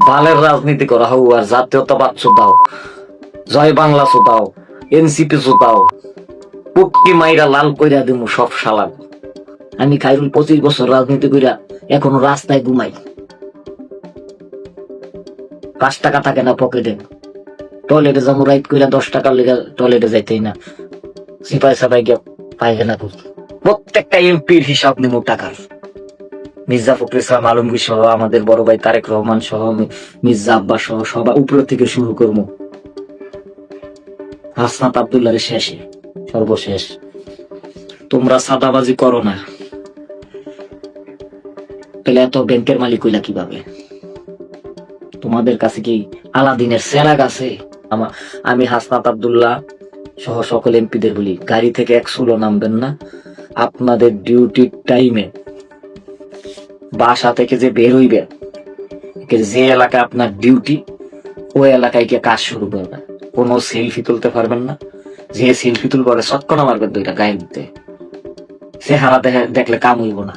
বালের রাজনীতি করা হোক আর জাতীয়তাবাদ দাও, জয় বাংলা দাও, এনসিপি দাও, পুটকি মাইরা লাল কইরা দিমু সব শালা। আমি খাইরুল 25 বছর রাজনীতি কইরা এখনো রাস্তায় ঘুমাই, 5 টাকা থাকে না পকেটে, টয়লেটে যাবো রাইট কইরা 10 টাকার লেগে টয়লেটে যাইতেই না, সিপাই সাপাই গিয়ে পায়খানা করি। প্রত্যেকটা এমপির হিসাব নিমু টাকার। মির্জা ফখরুল ইসলাম আলমগীর সহ, আমাদের বড় ভাই তারেক রহমান সহ, মির্জা আব্বাস সহ সবাই উপর থেকে শুরু করবো, হাসনাত আব্দুল্লাহর শেষে সর্বশেষ। তোমরা সাদাবাজি করো না, তাহলে এত ব্যাংকের মালিক হইলা কিভাবে? তোমাদের কাছে কি আলাদিনের সেরাগ আছে? আমি হাসনাত আব্দুল্লাহ সহ সকল এমপিদের বলি, গাড়ি থেকে এক চুলো নামবেন না। আপনাদের ডিউটির টাইমে বাসা থেকে যে বের হইবে, যে এলাকায় আপনার ডিউটি, ওই এলাকায় গিয়ে কাজ শুরু করবেন। কোনো সেলফি তুলতে পারবেন না। যে সেলফি তুলবে চটকনা মারবেন 2টা গায়ে দিতে। চেহারা দেখলে কাম হইব না।